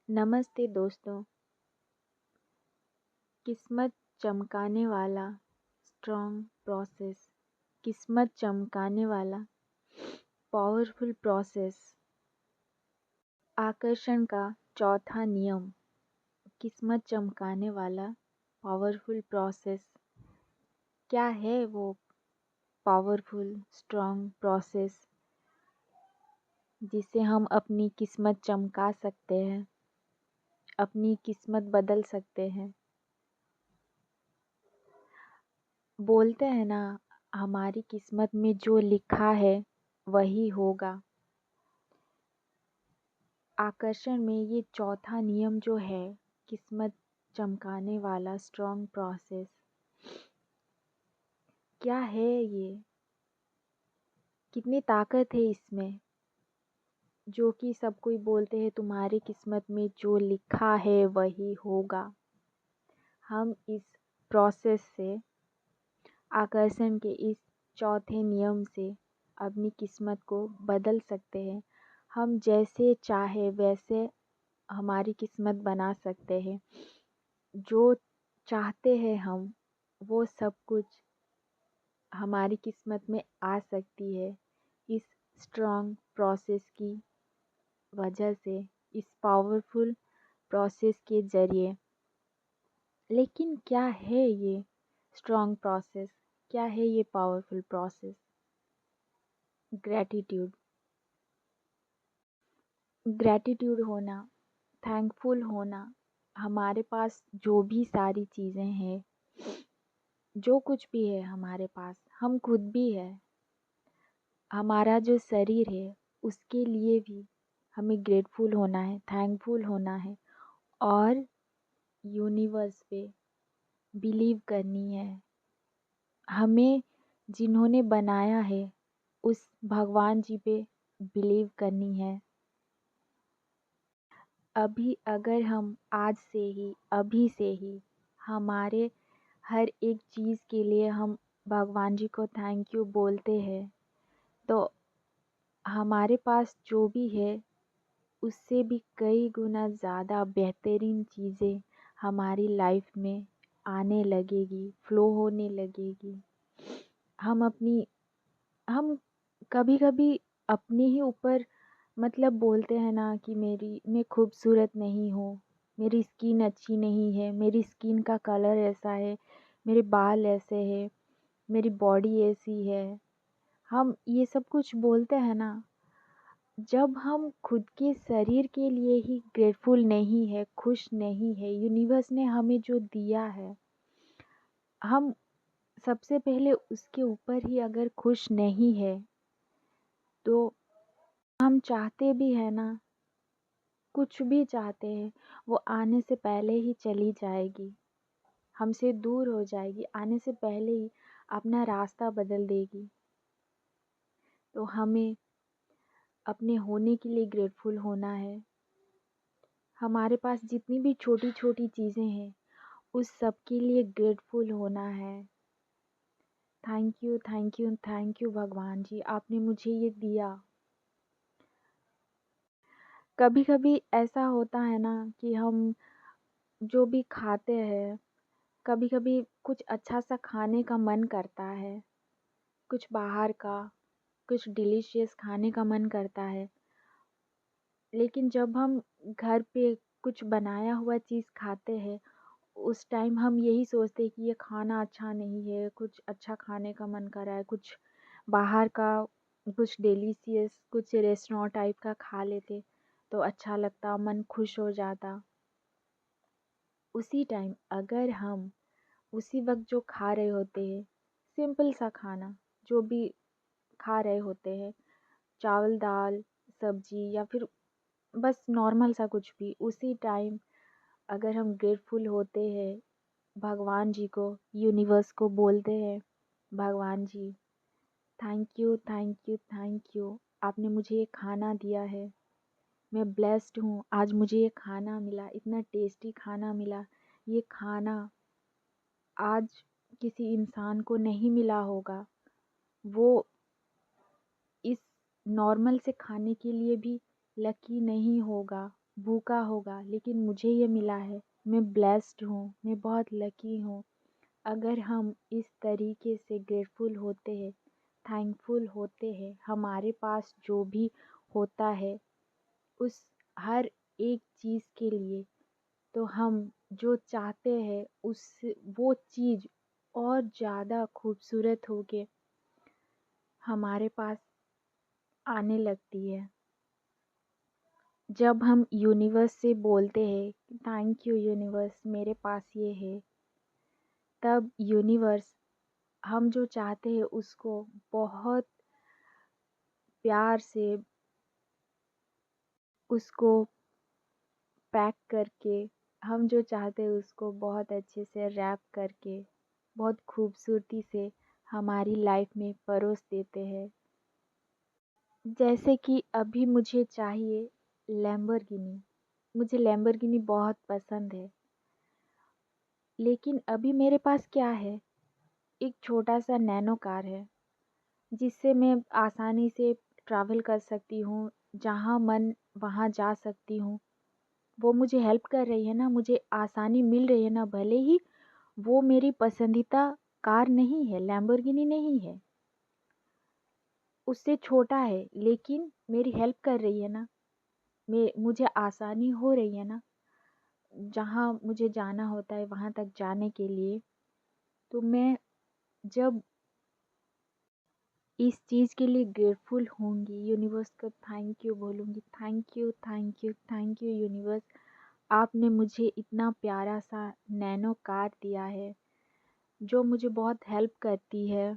नमस्ते दोस्तों। किस्मत चमकाने वाला स्ट्रॉन्ग प्रोसेस, किस्मत चमकाने वाला पावरफुल प्रोसेस, आकर्षण का चौथा नियम। किस्मत चमकाने वाला पावरफुल प्रोसेस क्या है? वो पावरफुल स्ट्रॉन्ग प्रोसेस जिससे हम अपनी किस्मत चमका सकते हैं, अपनी किस्मत बदल सकते हैं। बोलते हैं ना, हमारी किस्मत में जो लिखा है वही होगा। आकर्षण में ये चौथा नियम जो है, किस्मत चमकाने वाला स्ट्रॉन्ग प्रोसेस, क्या है ये? कितनी ताकत है इसमें, जो कि सब कोई बोलते हैं तुम्हारी किस्मत में जो लिखा है वही होगा। हम इस प्रोसेस से, आकर्षण के इस चौथे नियम से अपनी किस्मत को बदल सकते हैं। हम जैसे चाहे वैसे हमारी किस्मत बना सकते हैं। जो चाहते हैं हम, वो सब कुछ हमारी किस्मत में आ सकती है इस स्ट्रॉन्ग प्रोसेस की वजह से, इस पावरफुल प्रोसेस के ज़रिए। लेकिन क्या है ये स्ट्रॉन्ग प्रोसेस? क्या है ये पावरफुल प्रोसेस? ग्रैटिट्यूड। ग्रैटिट्यूड होना, थैंकफुल होना। हमारे पास जो भी सारी चीज़ें हैं, जो कुछ भी है हमारे पास, हम खुद भी है, हमारा जो शरीर है उसके लिए भी हमें ग्रेटफुल होना है, थैंकफुल होना है और यूनिवर्स पे बिलीव करनी है। हमें जिन्होंने बनाया है उस भगवान जी पे बिलीव करनी है। अभी अगर हम आज से ही, अभी से ही हमारे हर एक चीज़ के लिए हम भगवान जी को थैंक यू बोलते हैं, तो हमारे पास जो भी है उससे भी कई गुना ज़्यादा बेहतरीन चीज़ें हमारी लाइफ में आने लगेगी, फ़्लो होने लगेगी। हम कभी कभी अपने ही ऊपर बोलते हैं ना कि मैं खूबसूरत नहीं हूँ, मेरी स्किन अच्छी नहीं है, मेरी स्किन का कलर ऐसा है, मेरे बाल ऐसे हैं, मेरी बॉडी ऐसी है। हम ये सब कुछ बोलते हैं ना, जब हम खुद के शरीर के लिए ही ग्रेटफुल नहीं है, खुश नहीं है, यूनिवर्स ने हमें जो दिया है, हम सबसे पहले उसके ऊपर ही अगर खुश नहीं है, तो हम चाहते भी है ना, कुछ भी चाहते हैं, वो आने से पहले ही चली जाएगी, हमसे दूर हो जाएगी, आने से पहले ही अपना रास्ता बदल देगी। तो हमें अपने होने के लिए ग्रेटफुल होना है। हमारे पास जितनी भी छोटी छोटी चीज़ें हैं, उस सब के लिए ग्रेटफुल होना है। Thank you, thank you, thank you भगवान जी, आपने मुझे ये दिया। कभी कभी ऐसा होता है ना कि हम जो भी खाते हैं, कभी कभी कुछ अच्छा सा खाने का मन करता है, कुछ बाहर का, कुछ डिलीशियस खाने का मन करता है। लेकिन जब हम घर पे कुछ बनाया हुआ चीज़ खाते हैं, उस टाइम हम यही सोचते हैं कि ये खाना अच्छा नहीं है, कुछ अच्छा खाने का मन कर रहा है, कुछ बाहर का, कुछ डिलीशियस, कुछ रेस्टोरेंट टाइप का खा लेते तो अच्छा लगता, मन खुश हो जाता। उसी टाइम अगर हम उसी वक्त जो खा रहे होते हैं, सिंपल सा खाना जो भी खा रहे होते हैं, चावल दाल सब्जी या फिर बस नॉर्मल सा कुछ भी, उसी टाइम अगर हम ग्रेटफुल होते हैं, भगवान जी को, यूनिवर्स को बोलते हैं, भगवान जी thank you, thank you, thank you, आपने मुझे ये खाना दिया है, मैं ब्लेस्ड हूँ, आज मुझे ये खाना मिला, इतना टेस्टी खाना मिला। ये खाना आज किसी इंसान को नहीं मिला होगा, वो इस नॉर्मल से खाने के लिए भी लकी नहीं होगा। भूखा होगा, लेकिन मुझे ये मिला है। मैं ब्लेस्ड हूँ, मैं बहुत लकी हूँ। अगर हम इस तरीके से ग्रेटफुल होते हैं, थैंकफुल होते हैं, हमारे पास जो भी होता है उस हर एक चीज़ के लिए, तो हम जो चाहते हैं उस वो चीज़ और ज़्यादा खूबसूरत होके हमारे पास आने लगती है। जब हम यूनिवर्स से बोलते हैं थैंक यू यूनिवर्स, मेरे पास ये है, तब यूनिवर्स हम जो चाहते हैं उसको बहुत प्यार से उसको पैक करके, हम जो चाहते हैं उसको बहुत अच्छे से रैप करके, बहुत खूबसूरती से हमारी लाइफ में परोस देते हैं। जैसे कि अभी मुझे चाहिए लैम्बोर्गिनी। मुझे लैम्बोर्गिनी बहुत पसंद है, लेकिन अभी मेरे पास क्या है, एक छोटा सा नैनो कार है जिससे मैं आसानी से ट्रैवल कर सकती हूँ, जहाँ मन वहाँ जा सकती हूँ। वो मुझे हेल्प कर रही है ना, मुझे आसानी मिल रही है ना, भले ही वो मेरी पसंदीदा कार नहीं है, लैम्बोर्गिनी नहीं है, उससे छोटा है, लेकिन मेरी हेल्प कर रही है ना, मुझे आसानी हो रही है ना, जहाँ मुझे जाना होता है वहाँ तक जाने के लिए। तो मैं जब इस चीज़ के लिए ग्रेटफुल होंगी, यूनिवर्स को थैंक यू बोलूँगी, thank you thank you thank you universe, आपने मुझे इतना प्यारा सा नैनो कार दिया है जो मुझे बहुत हेल्प करती है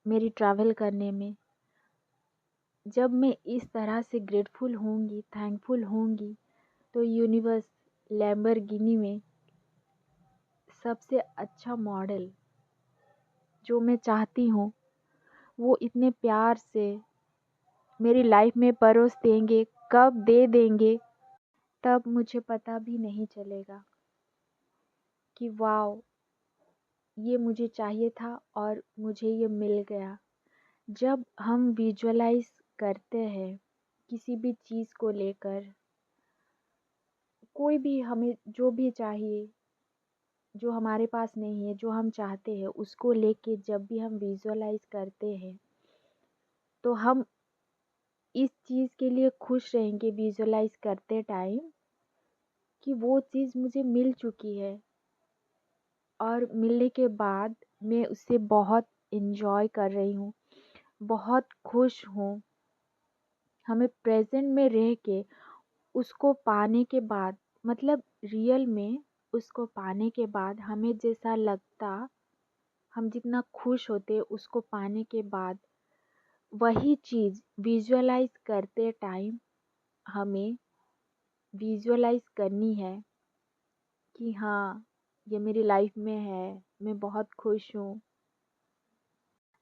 मेरी ट्रैवल करने में। जब मैं इस तरह से ग्रेटफुल होंगी, थैंकफुल होंगी, तो यूनिवर्स लैम्बोर्गिनी में सबसे अच्छा मॉडल जो मैं चाहती हूँ वो इतने प्यार से मेरी लाइफ में परोस देंगे, कब दे देंगे तब मुझे पता भी नहीं चलेगा कि वाओ, ये मुझे चाहिए था और मुझे ये मिल गया। जब हम विजुअलाइज करते हैं किसी भी चीज़ को लेकर, कोई भी हमें जो भी चाहिए, जो हमारे पास नहीं है, जो हम चाहते हैं उसको लेके जब भी हम विजुअलाइज करते हैं, तो हम इस चीज़ के लिए खुश रहेंगे विजुअलाइज करते टाइम कि वो चीज़ मुझे मिल चुकी है और मिलने के बाद मैं उससे बहुत इन्जॉय कर रही हूँ, बहुत खुश हूँ। हमें प्रेजेंट में रह के उसको पाने के बाद, मतलब रियल में उसको पाने के बाद हमें जैसा लगता, हम जितना खुश होते उसको पाने के बाद, वही चीज़ विजुअलाइज करते टाइम हमें विजुअलाइज करनी है कि हाँ, ये मेरी लाइफ में है, मैं बहुत खुश हूँ।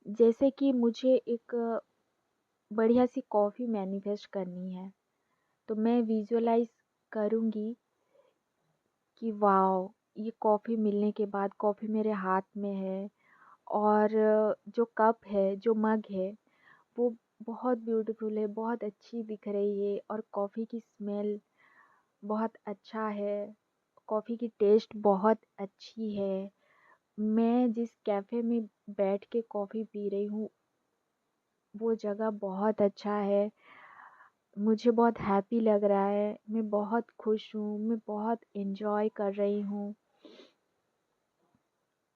जैसे कि मुझे एक बढ़िया सी कॉफ़ी मैनिफेस्ट करनी है, तो मैं विजुअलाइज करूँगी कि वाओ, ये कॉफ़ी मिलने के बाद कॉफ़ी मेरे हाथ में है और जो कप है, जो मग है, वो बहुत ब्यूटीफुल है, बहुत अच्छी दिख रही है और कॉफ़ी की स्मेल बहुत अच्छा है, कॉफ़ी की टेस्ट बहुत अच्छी है। मैं जिस कैफ़े में बैठ के कॉफ़ी पी रही हूँ, वो जगह बहुत अच्छा है, मुझे बहुत हैप्पी लग रहा है, मैं बहुत खुश हूँ, मैं बहुत एन्जॉय कर रही हूँ।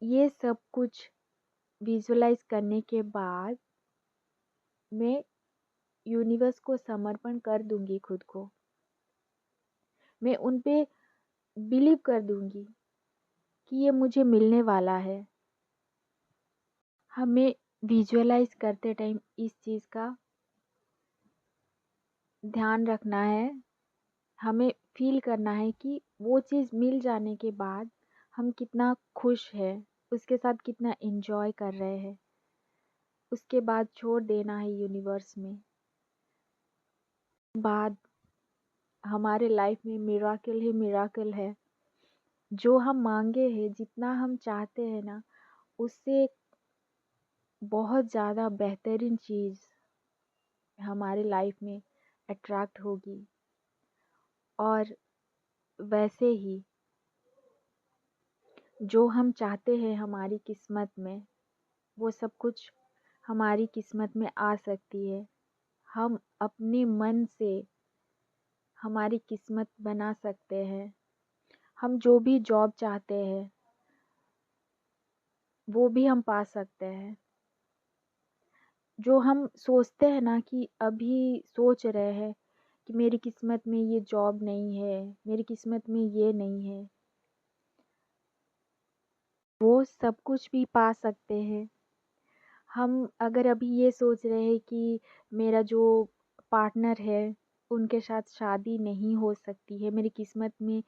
ये सब कुछ विजुअलाइज करने के बाद मैं यूनिवर्स को समर्पण कर दूंगी खुद को। मैं उन पे बिलीव कर दूंगी कि ये मुझे मिलने वाला है। हमें विजुअलाइज करते टाइम इस चीज़ का ध्यान रखना है, हमें फील करना है कि वो चीज़ मिल जाने के बाद हम कितना खुश हैं, उसके साथ कितना एंजॉय कर रहे हैं, उसके बाद छोड़ देना है यूनिवर्स में। बाद हमारे लाइफ में मिराकल ही मिराकल है, जो हम मांगे हैं, जितना हम चाहते हैं ना, उससे बहुत ज़्यादा बेहतरीन चीज़ हमारे लाइफ में अट्रैक्ट होगी। और वैसे ही जो हम चाहते हैं हमारी किस्मत में, वो सब कुछ हमारी किस्मत में आ सकती है। हम अपने मन से हमारी किस्मत बना सकते हैं। हम जो भी जॉब चाहते हैं वो भी हम पा सकते हैं। जो हम सोचते हैं ना कि अभी सोच रहे हैं कि मेरी किस्मत में ये जॉब नहीं है, मेरी किस्मत में ये नहीं है, वो सब कुछ भी पा सकते हैं। हम अगर अभी ये सोच रहे हैं कि मेरा जो पार्टनर है उनके साथ शादी नहीं हो सकती है, मेरी किस्मत में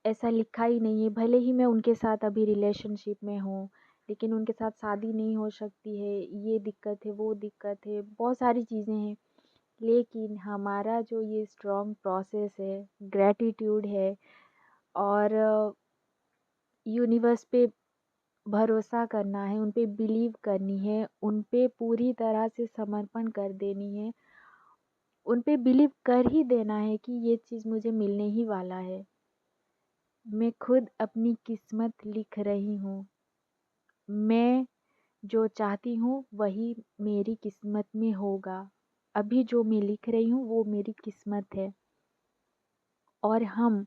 ऐसा लिखा ही नहीं है, भले ही मैं उनके साथ अभी रिलेशनशिप में हूँ लेकिन उनके साथ शादी नहीं हो सकती है, ये दिक्कत है, वो दिक्कत है, बहुत सारी चीज़ें हैं। लेकिन हमारा जो ये स्ट्रॉन्ग प्रोसेस है, ग्रैटिट्यूड है और यूनिवर्स पे भरोसा करना है, उन पे बिलीव करनी है, उन पे पूरी तरह से समर्पण कर देनी है, उन पे बिलीव कर ही देना है कि ये चीज़ मुझे मिलने ही वाला है। मैं खुद अपनी किस्मत लिख रही हूँ। मैं जो चाहती हूँ वही मेरी किस्मत में होगा। अभी जो मैं लिख रही हूँ वो मेरी किस्मत है। और हम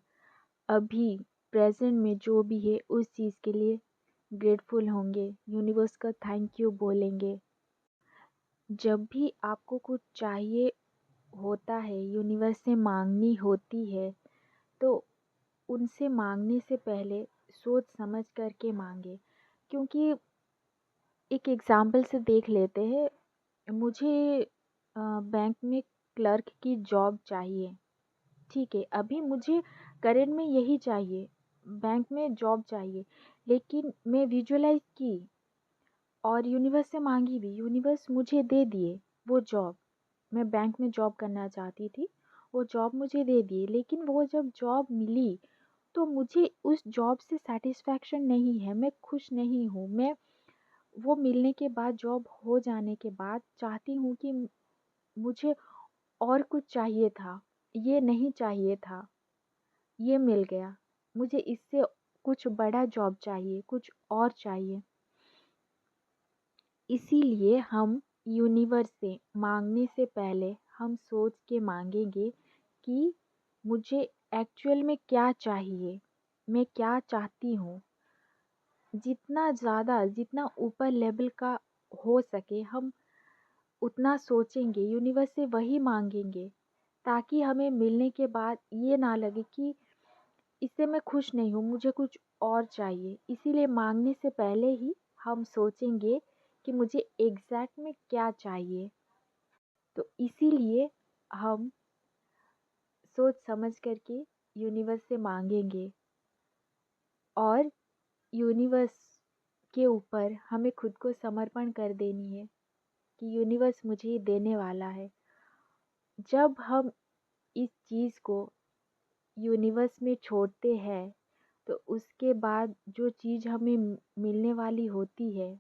अभी प्रेज़ेंट में जो भी है उस चीज़ के लिए ग्रेटफुल होंगे, यूनिवर्स का थैंक यू बोलेंगे। जब भी आपको कुछ चाहिए होता है, यूनिवर्स से मांगनी होती है, तो उनसे मांगने से पहले सोच समझ कर के मांगे। क्योंकि एक एग्ज़ाम्पल से देख लेते हैं, मुझे बैंक में क्लर्क की जॉब चाहिए, ठीक है, अभी मुझे करंट में यही चाहिए, बैंक में जॉब चाहिए, लेकिन मैं विजुअलाइज़ की और यूनिवर्स से मांगी भी, यूनिवर्स मुझे दे दिए वो जॉब। मैं बैंक में जॉब करना चाहती थी, वो जॉब मुझे दे दिए, लेकिन वो जब जॉब मिली तो मुझे उस जॉब से सैटिस्फैक्शन नहीं है, मैं खुश नहीं हूँ। मैं वो मिलने के बाद, जॉब हो जाने के बाद चाहती हूँ कि मुझे और कुछ चाहिए था, ये नहीं चाहिए था, ये मिल गया, मुझे इससे कुछ बड़ा जॉब चाहिए, कुछ और चाहिए। इसीलिए हम यूनिवर्स से मांगने से पहले हम सोच के मांगेंगे कि मुझे एक्चुअल में क्या चाहिए, मैं क्या चाहती हूँ। जितना ज़्यादा, जितना ऊपर लेवल का हो सके हम उतना सोचेंगे, यूनिवर्स से वही मांगेंगे, ताकि हमें मिलने के बाद ये ना लगे कि इससे मैं खुश नहीं हूँ, मुझे कुछ और चाहिए। इसीलिए मांगने से पहले ही हम सोचेंगे कि मुझे एग्जैक्ट में क्या चाहिए। तो इसीलिए हम सोच समझ करके यूनिवर्स से मांगेंगे और यूनिवर्स के ऊपर हमें खुद को समर्पण कर देनी है कि यूनिवर्स मुझे ये देने वाला है। जब हम इस चीज़ को यूनिवर्स में छोड़ते हैं तो उसके बाद जो चीज़ हमें मिलने वाली होती है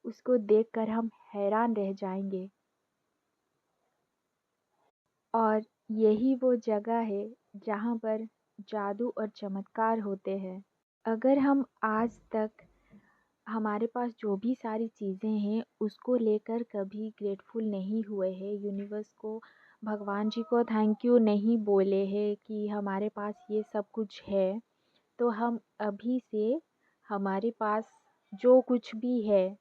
उसको देखकर हम हैरान रह जाएंगे। और यही वो जगह है जहाँ पर जादू और चमत्कार होते हैं। अगर हम आज तक हमारे पास जो भी सारी चीज़ें हैं उसको लेकर कभी ग्रेटफुल नहीं हुए हैं, यूनिवर्स को, भगवान जी को थैंक यू नहीं बोले हैं कि हमारे पास ये सब कुछ है, तो हम अभी से हमारे पास जो कुछ भी है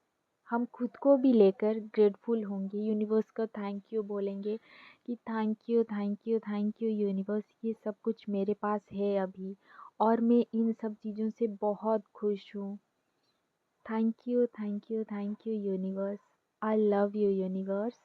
हम खुद को भी लेकर ग्रेटफुल होंगे, यूनिवर्स का थैंक यू बोलेंगे कि thank you, thank you, thank you universe, ये सब कुछ मेरे पास है अभी और मैं इन सब चीज़ों से बहुत खुश हूँ। Thank you, thank you, thank you universe. I love you universe.